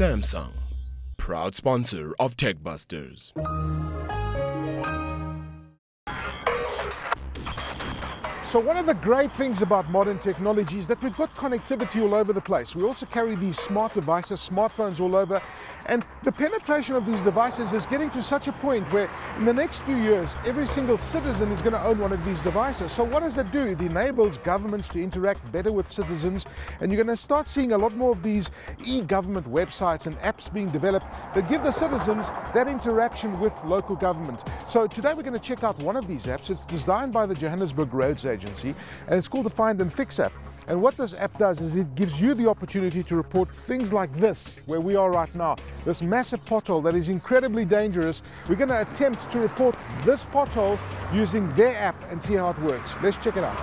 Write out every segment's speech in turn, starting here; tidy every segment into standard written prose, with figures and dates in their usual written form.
Samsung, proud sponsor of TechBusters. So one of the great things about modern technology is that we've got connectivity all over the place. We also carry these smart devices, smartphones all over, and the penetration of these devices is getting to such a point where in the next few years, every single citizen is going to own one of these devices. So what does that do? It enables governments to interact better with citizens, and you're going to start seeing a lot more of these e-government websites and apps being developed that give the citizens that interaction with local government. So today we're going to check out one of these apps. It's designed by the Johannesburg Road Agency, and it's called the Find and Fix app. And what this app does is it gives you the opportunity to report things like this, where we are right now, this massive pothole that is incredibly dangerous. We're going to attempt to report this pothole using their app and see how it works. Let's check it out.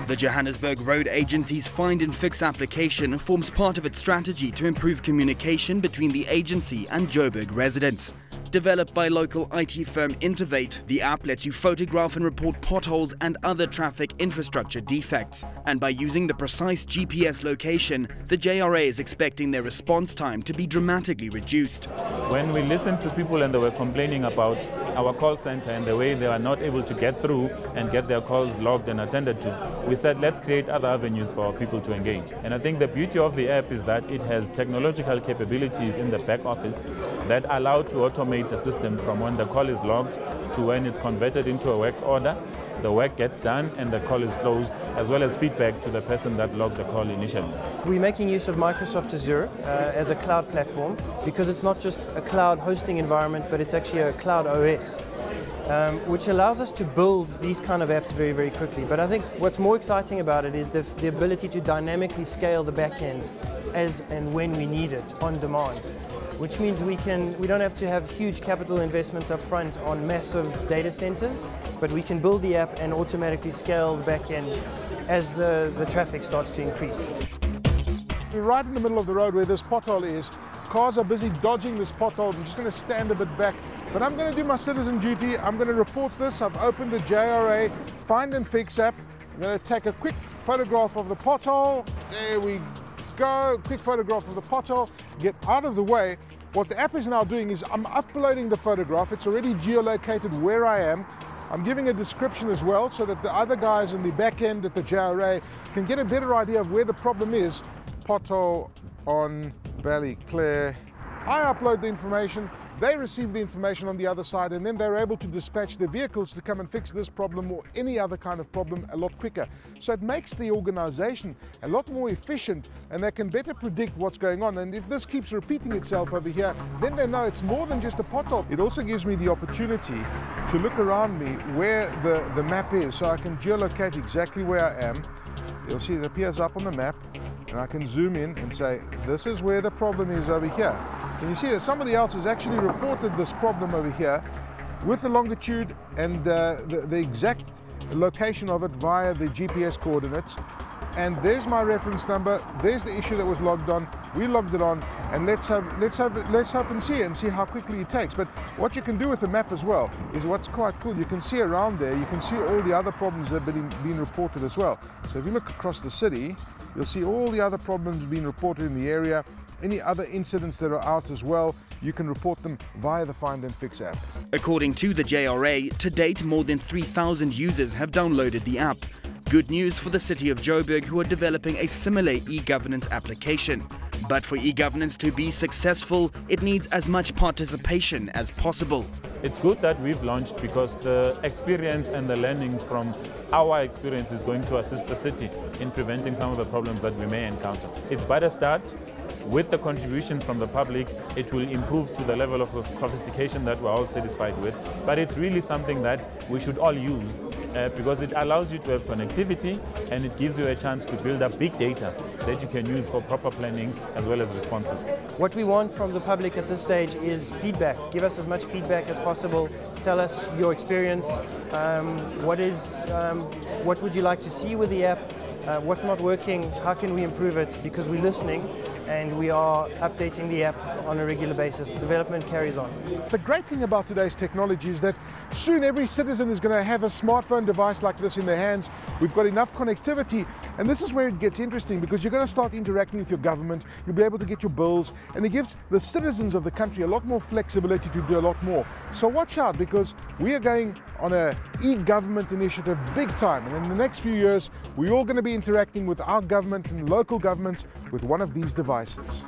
The Johannesburg Road Agency's Find and Fix application forms part of its strategy to improve communication between the agency and Joburg residents. Developed by local IT firm Intervate, the app lets you photograph and report potholes and other traffic infrastructure defects. And by using the precise GPS location, the JRA is expecting their response time to be dramatically reduced. When we listened to people and they were complaining about our call center and the way they are not able to get through and get their calls logged and attended to, we said let's create other avenues for people to engage. And I think the beauty of the app is that it has technological capabilities in the back office that allow to automate the system from when the call is logged to when it's converted into a works order. The work gets done and the call is closed, as well as feedback to the person that logged the call initially. We're making use of Microsoft Azure as a cloud platform because it's not just a cloud hosting environment, but it's actually a cloud OS, which allows us to build these kind of apps very, very quickly. But I think what's more exciting about it is the ability to dynamically scale the back end as and when we need it on demand, which means we don't have to have huge capital investments up front on massive data centers, but we can build the app and automatically scale the back end as the traffic starts to increase. We're right in the middle of the road where this pothole is. Cars are busy dodging this pothole. I'm just going to stand a bit back, but I'm going to do my citizen duty. I'm going to report this. I've opened the JRA Find and Fix app. I'm going to take a quick photograph of the pothole. There we go, quick photograph of the pothole, get out of the way. What the app is now doing is I'm uploading the photograph. It's already geolocated where I am. I'm giving a description as well so that the other guys in the back end at the JRA can get a better idea of where the problem is. Pothole on Ballyclare. I upload the information, they receive the information on the other side, and then they're able to dispatch their vehicles to come and fix this problem or any other kind of problem a lot quicker. So it makes the organization a lot more efficient, and they can better predict what's going on. And if this keeps repeating itself over here, then they know it's more than just a pothole. It also gives me the opportunity to look around me where the map is, so I can geolocate exactly where I am. You'll see it appears up on the map, and I can zoom in and say, this is where the problem is over here. Can you see that somebody else has actually reported this problem over here with the longitude and the exact location of it via the GPS coordinates. And there's my reference number, there's the issue that was logged on, we logged it on, and let's hope and see how quickly it takes. But what you can do with the map as well is what's quite cool. You can see around there, you can see all the other problems that have been reported as well. So if you look across the city, you'll see all the other problems being reported in the area. Any other incidents that are out as well, you can report them via the Find and Fix app. According to the JRA, to date more than 3,000 users have downloaded the app. Good news for the city of Joburg, who are developing a similar e-governance application. But for e-governance to be successful, it needs as much participation as possible. It's good that we've launched because the experience and the learnings from our experience is going to assist the city in preventing some of the problems that we may encounter. It's but a start. With the contributions from the public, it will improve to the level of sophistication that we're all satisfied with. But it's really something that we should all use because it allows you to have connectivity and it gives you a chance to build up big data that you can use for proper planning as well as responses. What we want from the public at this stage is feedback. Give us as much feedback as possible. Tell us your experience. What would you like to see with the app? What's not working? How can we improve it? Because we're listening. and we are updating the app on a regular basis. Development carries on. The great thing about today's technology is that soon every citizen is going to have a smartphone device like this in their hands. We've got enough connectivity, and this is where it gets interesting, because you're going to start interacting with your government. You'll be able to get your bills, and it gives the citizens of the country a lot more flexibility to do a lot more. So watch out, because we are going on an e-government initiative big time, and in the next few years we're all going to be interacting with our government and local governments with one of these devices.